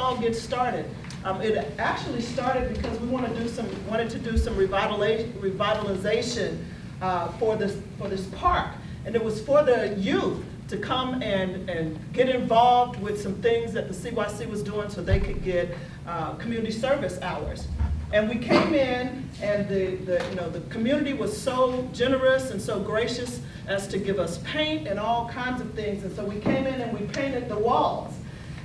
all get started? It actually started because we wanted to do some revitalization for this park, and it was for the youth to come and get involved with some things that the CYC was doing so they could get community service hours. And we came in, and the community was so generous and so gracious as to give us paint and all kinds of things. And so we came in and we painted the walls.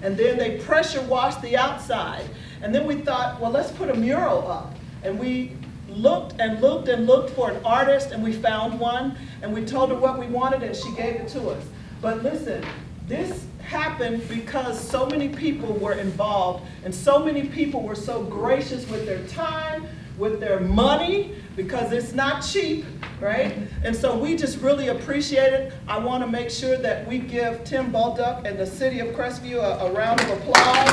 And then they pressure washed the outside. And then we thought, well, let's put a mural up. And we looked and looked and looked for an artist, and we found one. And we told her what we wanted, and she gave it to us. But listen, this happened because so many people were involved, and so many people were so gracious with their time, with their money, because it's not cheap, right? And so we just really appreciate it. I want to make sure that we give Tim Balduck and the city of Crestview a round of applause.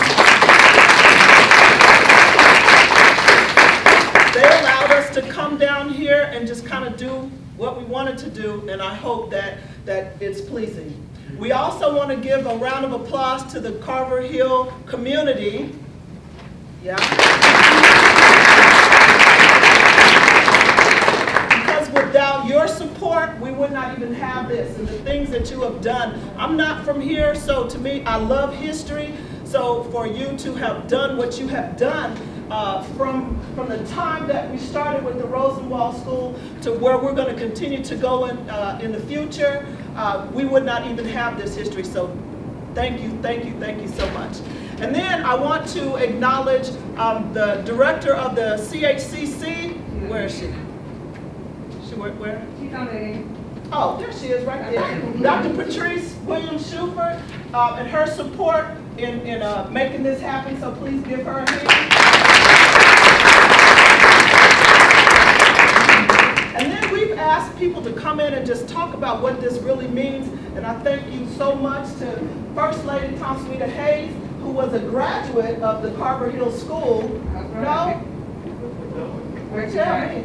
They allowed us to come down here and just kind of do what we wanted to do, and I hope that it's pleasing. We also want to give a round of applause to the Carver Hill community. Yeah. Because without your support, we would not even have this and the things that you have done. I'm not from here, so to me, I love history. So for you to have done what you have done, from the time that we started with the Rosenwald School to where we're going to continue to go in the future, we would not even have this history. So thank you, thank you, thank you so much. And then I want to acknowledge the director of the CHCC. Where is she? Where? She's on the... Oh, there she is right there. Dr. Patrice Williams-Shuford and her support in making this happen, so please give her a hand. And then we've asked people to come in and just talk about what this really means, and I thank you so much to First Lady Thomasita Hayes, who was a graduate of the Carver Hill School. No? Where'd Tell me.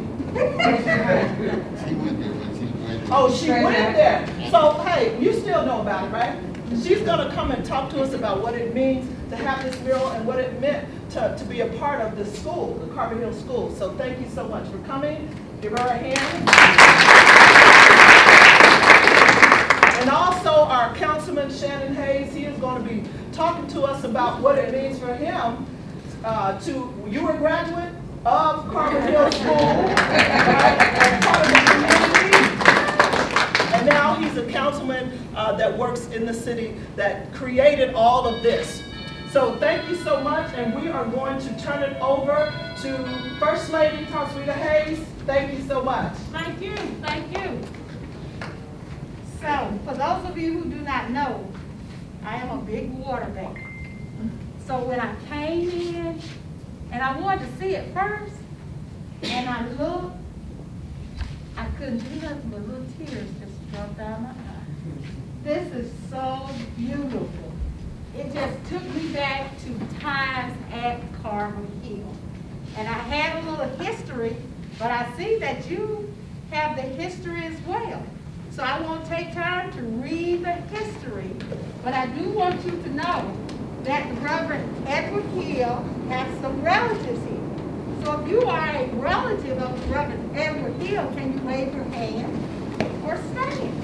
Oh, she went there. So, hey, you still know about it, right? She's going to come and talk to us about what it means to have this mural and what it meant to be a part of the school, the Carver Hill School. So thank you so much for coming. Give her a hand. And also our Councilman Shannon Hayes, he is going to be talking to us about what it means for him you were a graduate of Carver Hill School, right, as part of the community. And now he's a councilman that works in the city that created all of this. So thank you so much, and we are going to turn it over to First Lady Thomasita Hayes. Thank you so much. Thank you, thank you. So, for those of you who do not know, I am a big water baby. So when I came in, and I wanted to see it first, and I looked, I couldn't do nothing but little tears just dropped down my eyes. This is so beautiful. It just took me back to times at Carver Hill. And I had a little history, but I see that you have the history as well. So I won't take time to read the history, but I do want you to know that the Reverend Edward Hill has some relatives here. So if you are a relative of the Reverend Edward Hill, can you wave your hand or stand?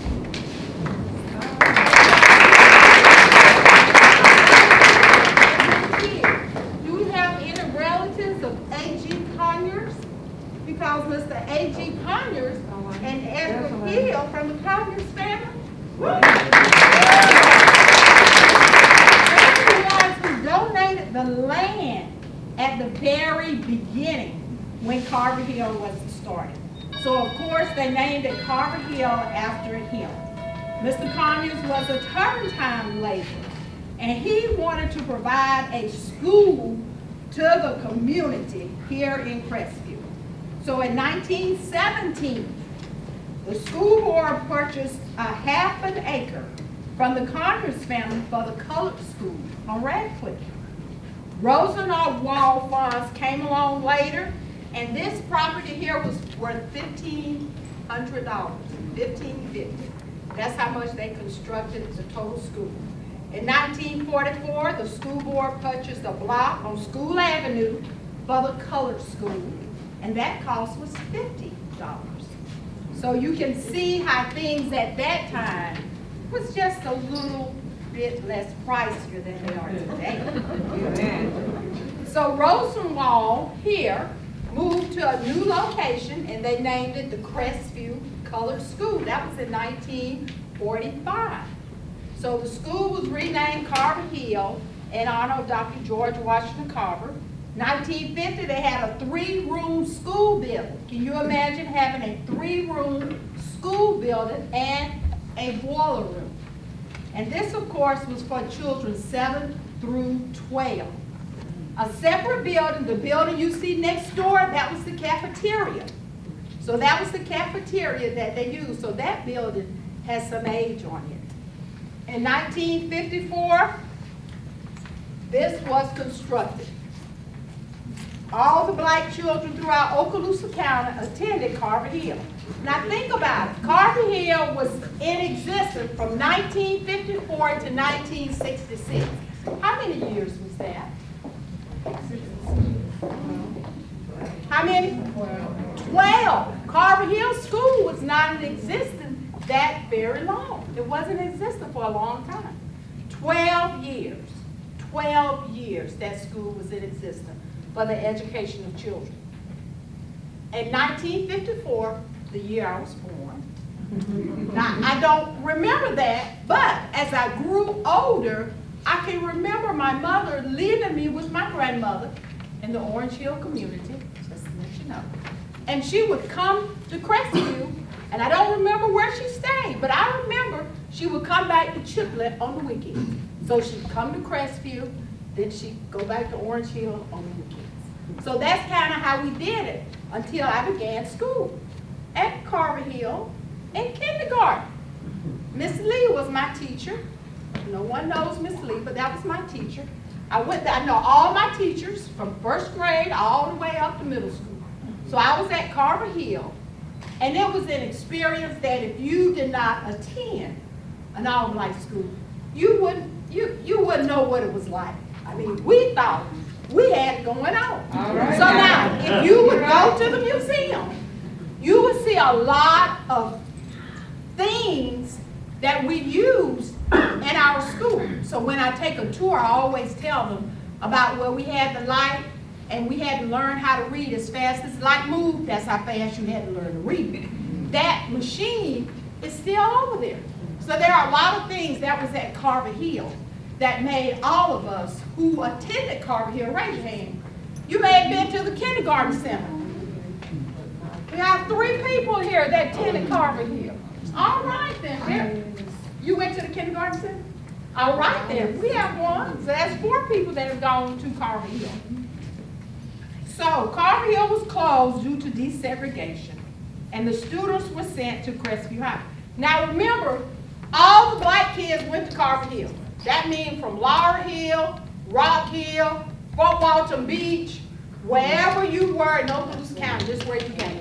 Do we have any relatives of A.G. Conyers? Because Mr. A.G. Conyers and Edward Hill from the Conyers family. They're the ones who donated the land at the very beginning when Carver Hill was started. So of course they named it Carver Hill after him. Mr. Conyers was a turn-time laborer, and he wanted to provide a school to the community here in Crestview. So in 1917, the school board purchased a half an acre from the Conyers family for the colored school on Radcliffe. Rosenwald funds came along later, and this property here was worth $1,500, $1,550. That's how much they constructed the total school. In 1944, the school board purchased a block on School Avenue for the colored school, and that cost was $50. So you can see how things at that time was just a little bit less pricier than they are today. So Rosenwald here moved to a new location, and they named it the Crestview Colored School. That was in 1945. So the school was renamed Carver Hill in honor of Dr. George Washington Carver. 1950, they had a 3-room school building. Can you imagine having a 3-room school building and a boiler room? And this, of course, was for children 7 through 12. A separate building, the building you see next door, that was the cafeteria. So that was the cafeteria that they used. So that building has some age on it. In 1954, this was constructed. All the black children throughout Okaloosa County attended Carver Hill. Now think about it. Carver Hill was in existence from 1954 to 1966. How many years was that? How many? 12. Carver Hill School was not in existence that very long. It wasn't in existence for a long time. 12 years. 12 years that school was in existence for the education of children. In 1954, the year I was born. Now, I don't remember that, but as I grew older, I can remember my mother leaving me with my grandmother in the Orange Hill community, just to let you know. And she would come to Crestview, and I don't remember where she stayed, but I remember she would come back to Chiplet on the weekends. So she'd come to Crestview, then she'd go back to Orange Hill on the weekends. So that's kind of how we did it until I began school at Carver Hill in kindergarten. Miss Lee was my teacher. No one knows Miss Lee, but that was my teacher. I know all my teachers from first grade all the way up to middle school. So I was at Carver Hill, and it was an experience that if you did not attend an all-black school, you wouldn't know what it was like. I mean, we thought we had it going on. Right. So now, if you would go to the museum, you would see a lot of things that we use in our school. So when I take a tour, I always tell them about where we had the light and we had to learn how to read as fast as the light moved. That's how fast you had to learn to read. That machine is still over there. So there are a lot of things that was at Carver Hill that made all of us who attended Carver Hill, raise your hand. You may have been to the kindergarten center. We have 3 people here that attended Carver Hill. All right then. You went to the kindergarten center? All right then. We have 1. So that's 4 people that have gone to Carver Hill. So Carver Hill was closed due to desegregation, and the students were sent to Crestview High. Now remember, all the black kids went to Carver Hill. That means from Laurel Hill, Rock Hill, Fort Walton Beach, wherever you were in Okaloosa County, this is where you came.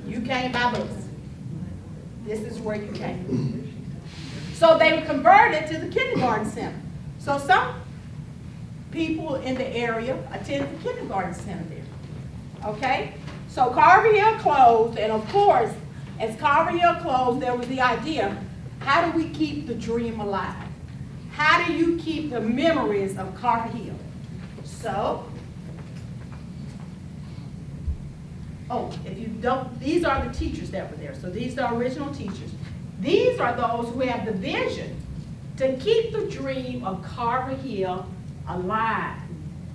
You came by bus. This is where you came. So they were converted to the kindergarten center. So some people in the area attended the kindergarten center there. Okay? So Carver Hill closed, and of course, as Carver Hill closed, there was the idea, how do we keep the dream alive? How do you keep the memories of Carver Hill? So, if you don't, these are the teachers that were there. So these are original teachers. These are those who have the vision to keep the dream of Carver Hill alive.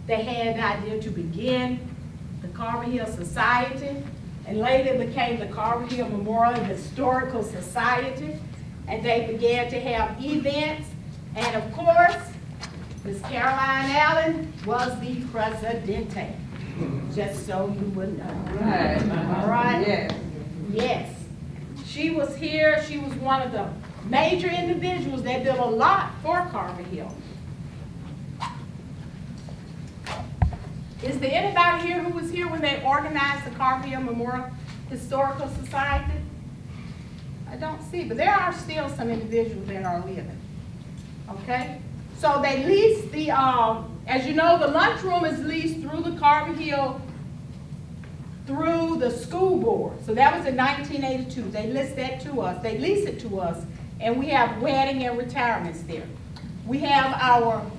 They had the idea to begin the Carver Hill Society, and later became the Carver Hill Memorial and Historical Society, and they began to have events. And of course, Miss Caroline Allen was the presidente, just so you would know. Right. All right? Yes. Yes. She was here. She was one of the major individuals that did a lot for Carver Hill. Is there anybody here who was here when they organized the Carver Hill Memorial Historical Society? I don't see, but there are still some individuals that are living. Okay? So they leased the, as you know, the lunchroom is leased through the Carver Hill, through the school board. So that was in 1982. They leased that to us. They leased it to us, and we have wedding and retirements there. We have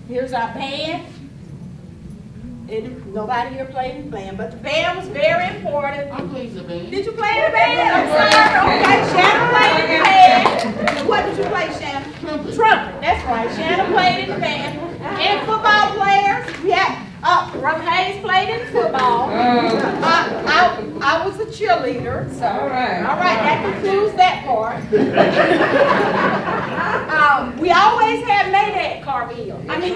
here's our band. Nobody here played the band, but the band was very important. I played the band. Did you play in the band? I'm sorry. Okay, Shannon played in the band. What did you play, Shannon? Trumpet. That's right. Shannon played in the band. And football players. We had Ron Hayes played in football. I was a cheerleader. So all right, that concludes that part. We always had Mayday at Carver Hill. I mean,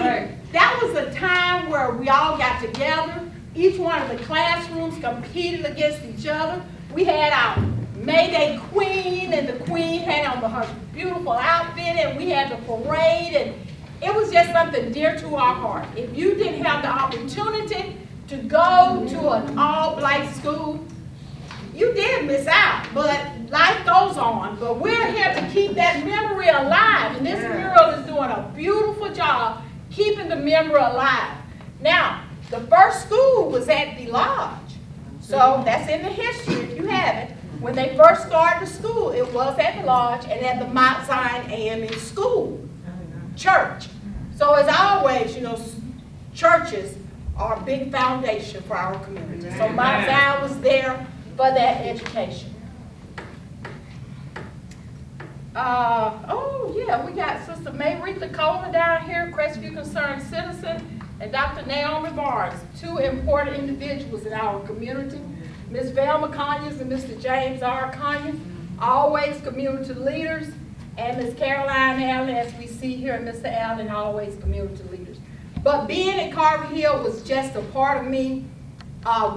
that was a time where we all got together. Each one of the classrooms competed against each other. We had our Mayday Queen, and the Queen had on her beautiful outfit, and we had the parade, and it was just something dear to our heart. If you didn't have the opportunity to go to an all-black school, you did miss out, but life goes on. But we're here to keep that memory alive, and this mural is doing a beautiful job keeping the memory alive. Now, the first school was at the lodge, so that's in the history if you have it. When they first started the school, it was at the lodge and at the Mount Zion AME school, church. So as always, you know, churches are a big foundation for our community. So Mount Zion was there for that education. We got Sister Mayretha Coleman down here, Crestview Concerned Citizen, and Dr. Naomi Barnes, two important individuals in our community. Ms. Velma Conyers and Mr. James R. Conyers, always community leaders, and Ms. Caroline Allen, as we see here, and Mr. Allen, always community leaders. But being at Carver Hill was just a part of me.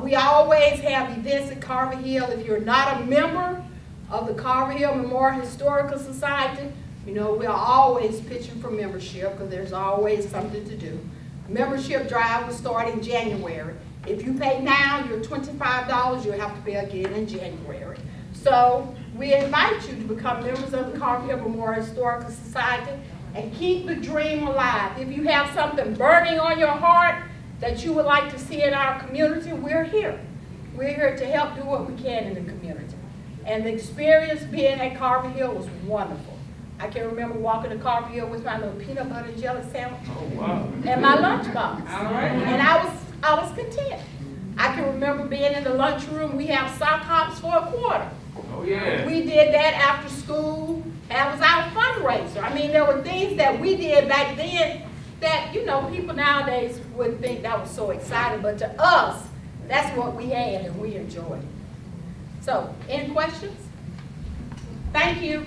We always have events at Carver Hill. If you're not a member of the Carver Hill Memorial Historical Society, you know, we are always pitching for membership because there's always something to do. Membership drive will start in January. If you pay now, you're $25, you'll have to pay again in January. So we invite you to become members of the Carver Hill Memorial Historical Society and keep the dream alive. If you have something burning on your heart that you would like to see in our community, we're here. We're here to help do what we can in the community. And the experience being at Carver Hill was wonderful. I can remember walking to Carver Hill with my little peanut butter and jelly sandwich and my lunchbox. And I was content. I can remember being in the lunchroom. We have sock hops for a quarter. Oh, yeah. We did that after school. That was our fundraiser. I mean, there were things that we did back then that, you know, people nowadays wouldn't think that was so exciting. But to us, that's what we had and we enjoyed. So, any questions? Thank you.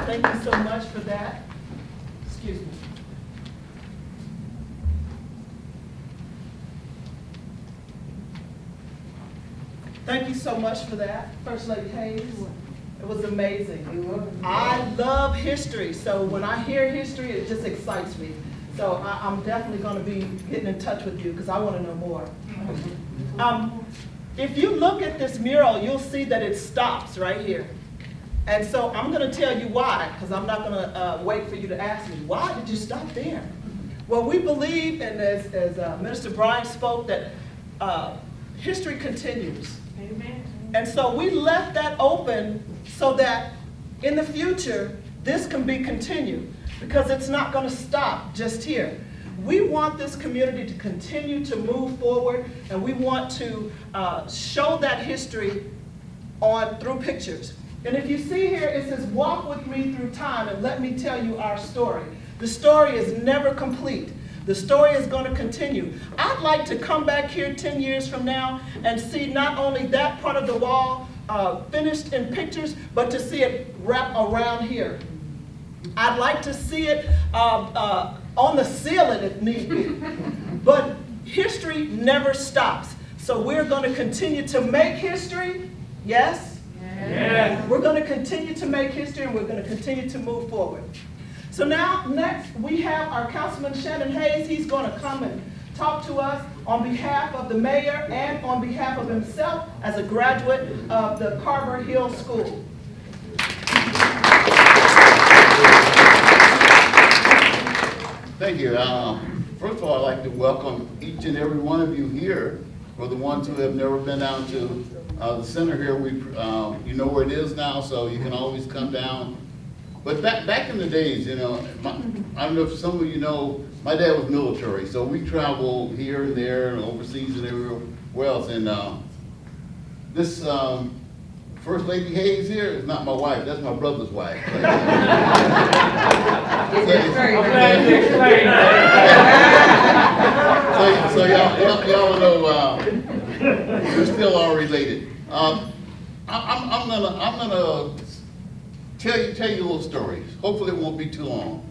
Thank you so much for that. Excuse me. Thank you so much for that, First Lady Hayes. It was amazing. I love history, so when I hear history, it just excites me. So I'm definitely going to be getting in touch with you because I want to know more. If you look at this mural, you'll see that it stops right here. And so I'm going to tell you why, because I'm not going to wait for you to ask me, why did you stop there? Well, we believe, and as Minister Bryan spoke, that history continues. Amen. And so we left that open so that in the future, this can be continued, because it's not going to stop just here. We want this community to continue to move forward, and we want to show that history through pictures. And if you see here, it says, walk with me through time and let me tell you our story. The story is never complete. The story is going to continue. I'd like to come back here 10 years from now and see not only that part of the wall finished in pictures, but to see it wrap around here. I'd like to see it on the ceiling if need be. But history never stops. So we're going to continue to make history. Yes? Yes. We're going to continue to make history, and we're going to continue to move forward. So now, next, we have our Councilman Shannon Hayes. He's going to come and talk to us on behalf of the mayor and on behalf of himself as a graduate of the Carver Hill School. Thank you. First of all, I'd like to welcome each and every one of you here. For the ones who have never been down to the center here, you know where it is now, so you can always come down. But back in the days, you know, I don't know if some of you know, my dad was military, so we traveled here and there and overseas and everywhere else. And this First Lady Hayes here is not my wife, that's my brother's wife. It's very I'm glad you explained that. So y'all know we're still all related. I'm gonna tell you a little story. Hopefully it won't be too long.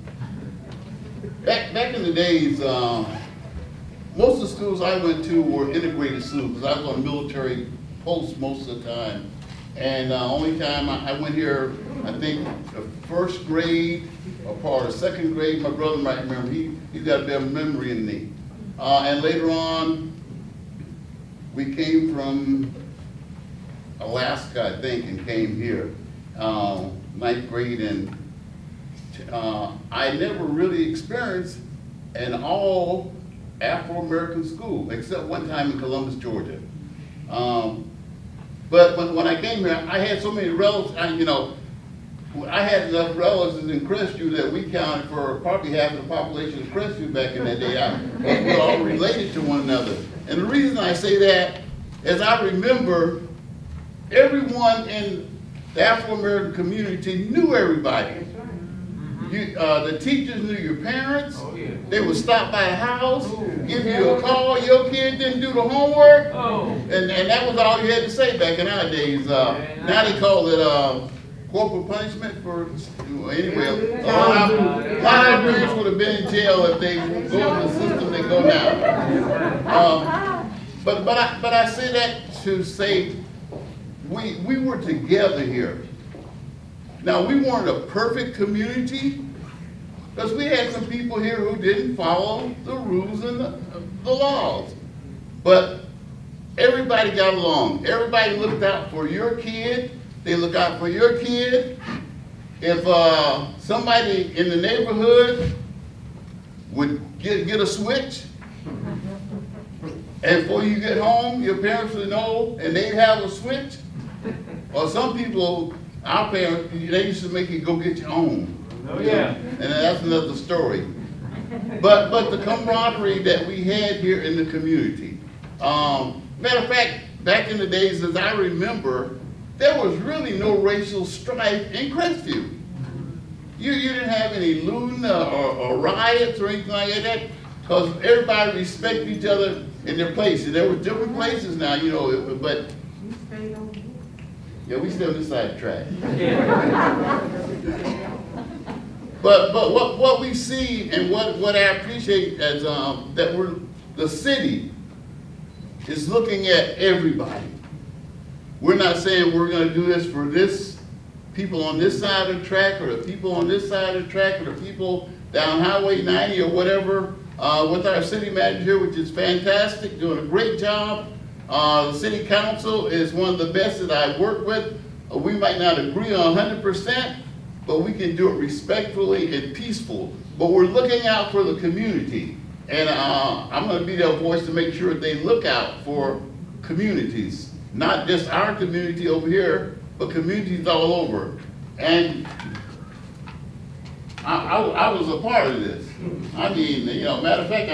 Back in the days, most of the schools I went to were integrated schools because I was on military posts most of the time. And only time I went here, I think the first grade or part of second grade, my brother might remember, he's got a better memory than me. And later on, we came from Alaska, I think, and came here, ninth grade, and I never really experienced an all Afro-American school, except one time in Columbus, Georgia. But when I came here, I had so many relatives, I had enough relatives in Crestview that we counted for probably half the population of Crestview back in that day. We were all related to one another. And the reason I say that is I remember everyone in the Afro-American community knew everybody. The teachers knew your parents. Oh, yeah. They would stop by the house, give you a call. Your kid didn't do the homework. Oh. And that was all you had to say back in our days. Now they call it corporal punishment for, anyway, a lot of parents would have been in jail if they go in the system they go now. But I say that to say we were together here. Now, we weren't a perfect community because we had some people here who didn't follow the rules and the laws. But everybody got along. Everybody looked out for your kid. They look out for your kid. If somebody in the neighborhood would get a switch, and before you get home, your parents would know, and they'd have a switch. Or some people, our parents, they used to make you go get your own. Oh, yeah. And that's another story. But the camaraderie that we had here in the community. Matter of fact, back in the days, as I remember, there was really no racial strife in Crestview. You didn't have any looting or riots or anything like that, because everybody respected each other in their places. There were different places now, but yeah, we stay on this side of the track. But what we see and what I appreciate is that the city is looking at everybody. We're not saying we're going to do this for this people on this side of the track or the people on this side of the track or the people down Highway 90 or whatever. With our city manager, which is fantastic, doing a great job. The city council is one of the best that I've worked with. We might not agree on 100%, but we can do it respectfully and peaceful. But we're looking out for the community. And I'm going to be their voice to make sure they look out for communities. Not just our community over here, but communities all over. And I was a part of this. I mean, matter of fact,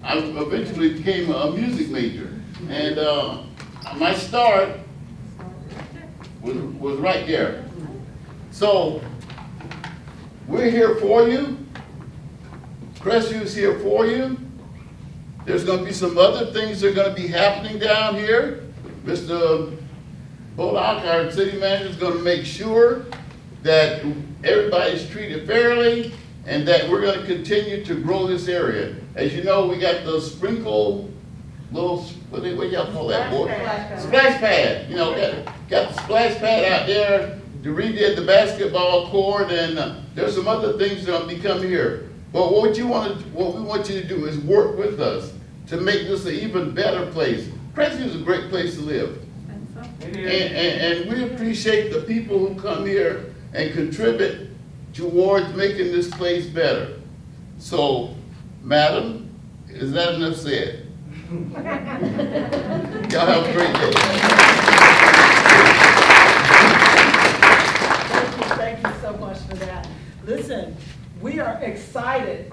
I eventually became a music major. And my start was right there. So we're here for you. Crestview is here for you. There's going to be some other things that are going to be happening down here. Mr. Bullock, our city manager, is going to make sure that everybody's treated fairly and that we're going to continue to grow this area. As you know, we got the sprinkle little, what y'all call that, boy? Splash pad. Got the splash pad out there. To redid the basketball court, and there's some other things that will be coming here. But what we want you to do is work with us to make this an even better place. Crestview is a great place to live. And we appreciate the people who come here and contribute towards making this place better. So Madam, is that enough said? Y'all have a great day. Thank you so much for that. Listen, we are excited.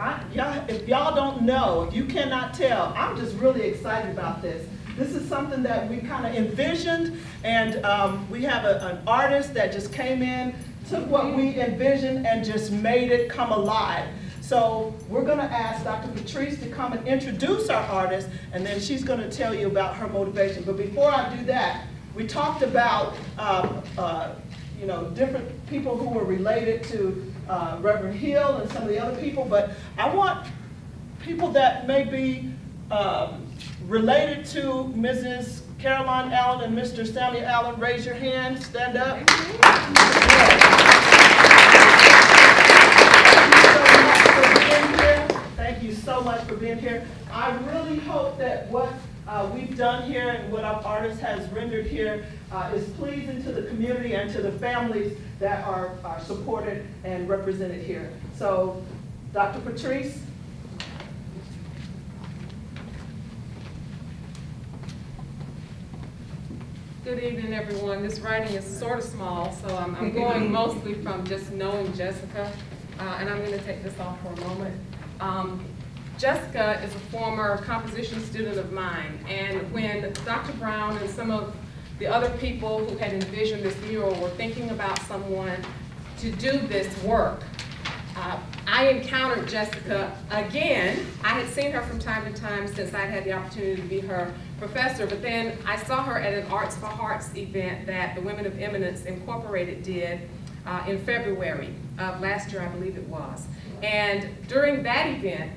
If y'all don't know, if you cannot tell, I'm just really excited about this. This is something that we kind of envisioned, and we have an artist that just came in, took what we envisioned and just made it come alive. So we're going to ask Dr. Patrice to come and introduce our artist, and then she's going to tell you about her motivation. But before I do that, we talked about different people who were related to Reverend Hill and some of the other people, but I want people that may be related to Mrs. Caroline Allen and Mr. Samuel Allen. Raise your hand, stand up. Thank you so much for being here. I really hope that what we've done here and what our artist has rendered here is pleasing to the community and to the families that are supported and represented here. So, Dr. Patrice. Good evening, everyone. This writing is sort of small, so I'm going mostly from just knowing Jessica, and I'm going to take this off for a moment. Jessica is a former composition student of mine, and when Dr. Brown and some of the other people who had envisioned this mural were thinking about someone to do this work, I encountered Jessica again. I had seen her from time to time since I had the opportunity to be her professor, but then I saw her at an Arts for Hearts event that the Women of Eminence Incorporated did in February of last year, I believe it was. And during that event,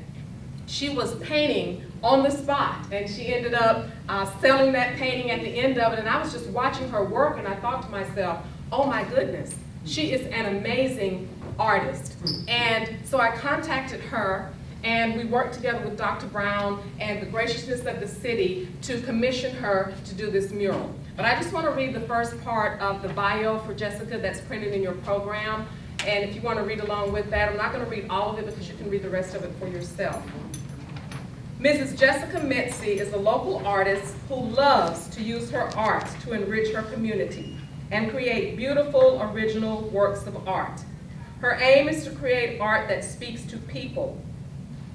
she was painting on the spot, and she ended up selling that painting at the end of it, and I was just watching her work, and I thought to myself, oh my goodness, she is an amazing artist. And so I contacted her, and we worked together with Dr. Brown and the graciousness of the city to commission her to do this mural. But I just want to read the first part of the bio for Jessica that's printed in your program. And if you want to read along with that, I'm not going to read all of it because you can read the rest of it for yourself. Mrs. Jessica Metzi is a local artist who loves to use her art to enrich her community and create beautiful, original works of art. Her aim is to create art that speaks to people,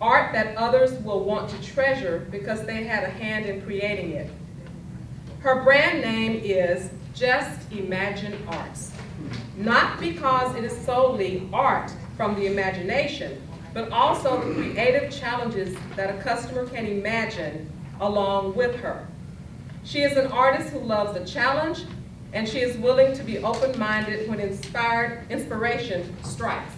art that others will want to treasure because they had a hand in creating it. Her brand name is Just Imagine Arts, not because it is solely art from the imagination, but also the creative challenges that a customer can imagine along with her. She is an artist who loves a challenge, and she is willing to be open-minded when inspiration strikes.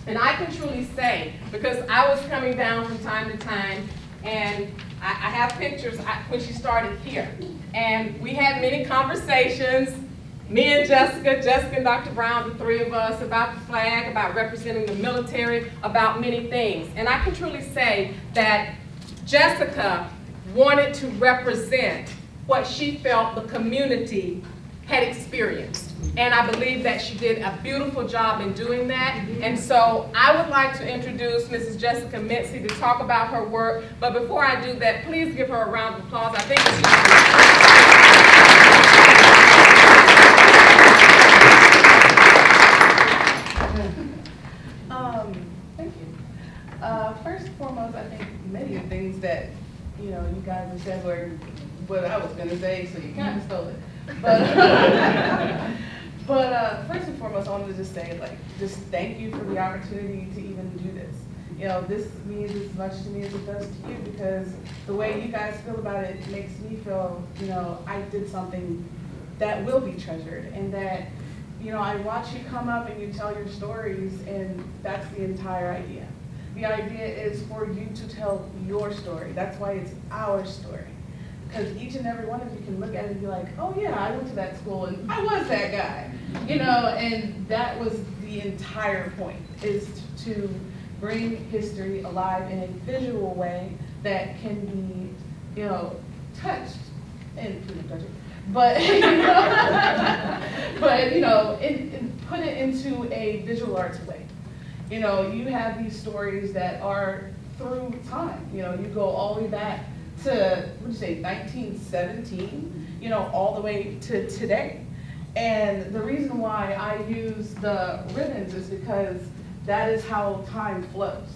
And I can truly say, because I was coming down from time to time, and I have pictures when she started here. And we had many conversations, me and Jessica and Dr. Brown, the three of us, about the flag, about representing the military, about many things. And I can truly say that Jessica wanted to represent what she felt the community had experienced. And I believe that she did a beautiful job in doing that. And so I would like to introduce Mrs. Jessica Metzi to talk about her work. But before I do that, please give her a round of applause. I think Thank you. First and foremost, I think many of the things that you guys have said were what I was going to say, so you kind of stole it. But first and foremost, I wanted to just say, just thank you for the opportunity to even do this. This means as much to me as it does to you, because the way you guys feel about it makes me feel, I did something that will be treasured, and that, I watch you come up and you tell your stories, and that's the entire idea. The idea is for you to tell your story. That's why it's our story. Because each and every one of you can look at it and be like, oh yeah, I went to that school and I was that guy. And that was the entire point, is to bring history alive in a visual way that can be, touched and but put it into a visual arts way. You have these stories that are through time. You know, you go all the way back to, what did you say, 1917, you know, all the way to today. And the reason why I use the ribbons is because that is how time flows.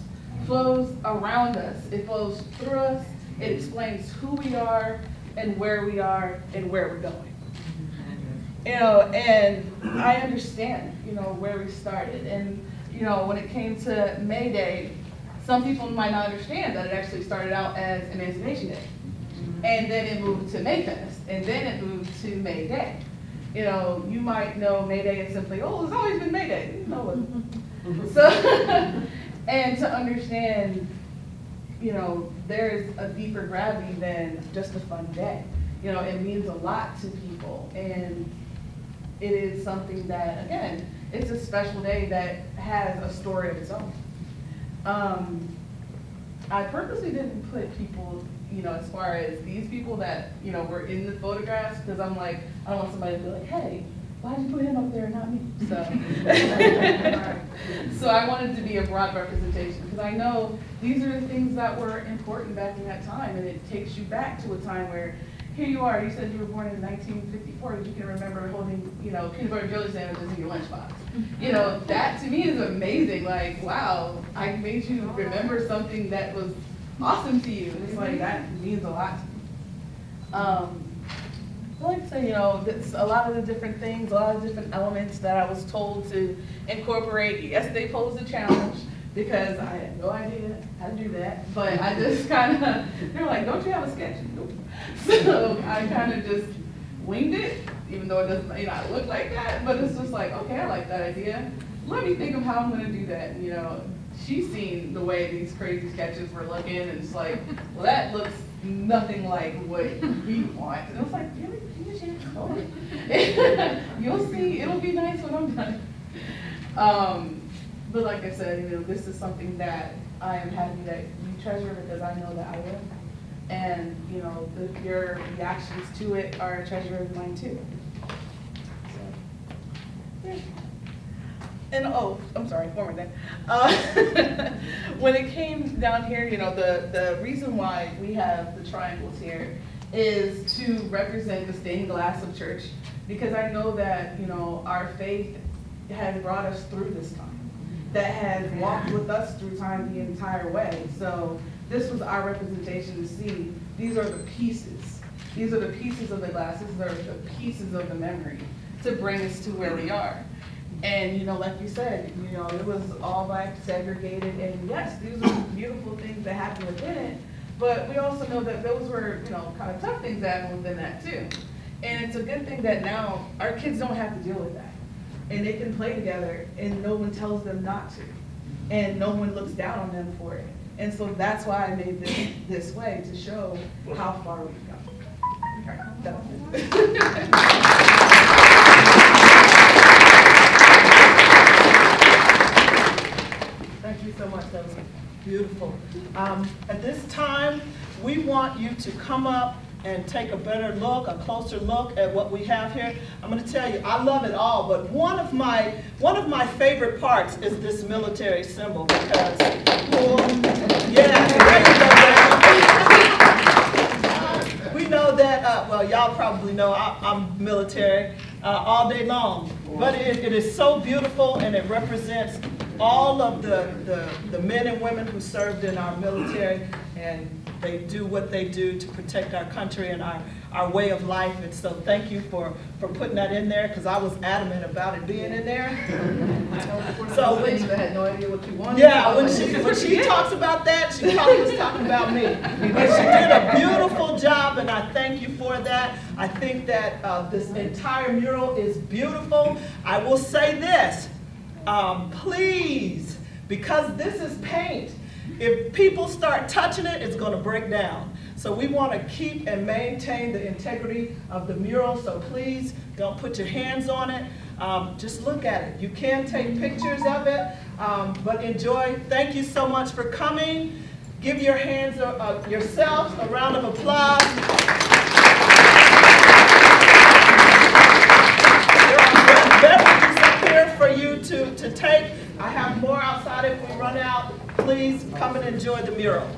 Flows around us, it flows through us, it explains who we are and where we are and where we're going. You know, and I understand, you know, where we started. And, you know, when it came to May Day, some people might not understand that it actually started out as Emancipation Day. And then it moved to Mayfest, and then it moved to May Day. You know, you might know May Day is simply, oh, it's always been May Day. No, it wasn't. So, and to understand, you know, there's a deeper gravity than just a fun day. You know, it means a lot to people, and it is something that, again, it's a special day that has a story of its own. I purposely didn't put people, you know, as far as these people that, you know, were in the photographs, because I'm like, I don't want somebody to be like, hey, why did you put him up there and not me? So, so I wanted to be a broad representation, because I know these are the things that were important back in that time, and it takes you back to a time where, here you are, you said you were born in 1954, you can remember holding, you know, peanut butter and jelly sandwiches in your lunchbox. You know, that to me is amazing, like, wow, I made you remember something that was awesome to you. It's like, that means a lot to me. I like to say, you know, that's a lot of the different things, a lot of different elements that I was told to incorporate. Yes, they posed a challenge because I had no idea how to do that, but I just kind of, they were like, don't you have a sketch? Nope. So I kind of just winged it, even though it doesn't, you know, look like that, but it's just like, okay, I like that idea. Let me think of how I'm gonna do that, you know. She's seen the way these crazy sketches were looking, and it's like, well, that looks nothing like what we want. And I was like, give me a chance, hold it. You'll see, it'll be nice when I'm done. But like I said, you know, this is something that I am happy that you treasure, because I know that I will. And, you know, your reactions to it are a treasure of mine too. So, yeah. And oh, I'm sorry, one more thing. When it came down here, you know, the reason why we have the triangles here is to represent the stained glass of church, because I know that, you know, our faith has brought us through this time, that has walked with us through time the entire way. So this was our representation to see, these are the pieces. These are the pieces of the glass, these are the pieces of the memory to bring us to where we are. And, you know, like you said, you know, it was all like segregated, and yes, these were beautiful things that happened within it, but we also know that those were, you know, kind of tough things that happened within that too. And it's a good thing that now our kids don't have to deal with that. And they can play together, and no one tells them not to. And no one looks down on them for it. And so that's why I made this way, to show how far we've come. Okay, that was it. Thank you so much, that was beautiful. At this time, we want you to come up and take a better look, a closer look at what we have here. I'm going to tell you, I love it all, but one of my favorite parts is this military symbol, because, yeah, there you go, we know that, well, y'all probably know I'm military all day long, but it is so beautiful, and it represents all of the men and women who served in our military, and they do what they do to protect our country and our way of life. And so thank you for putting that in there, because I was adamant about it being in there. So when I had no idea what you wanted. yeah, when she talks about that, she probably was talking about me. But she did a beautiful job, and I thank you for that. I think that this entire mural is beautiful. I will say this, please, because this is paint, if people start touching it, it's going to break down. So we want to keep and maintain the integrity of the mural, so please don't put your hands on it. Just look at it. You can take pictures of it, but enjoy. Thank you so much for coming. Give your hands, yourselves a round of applause. There are beverages up here for you to take. I have more outside if we run out. Please come and enjoy the mural.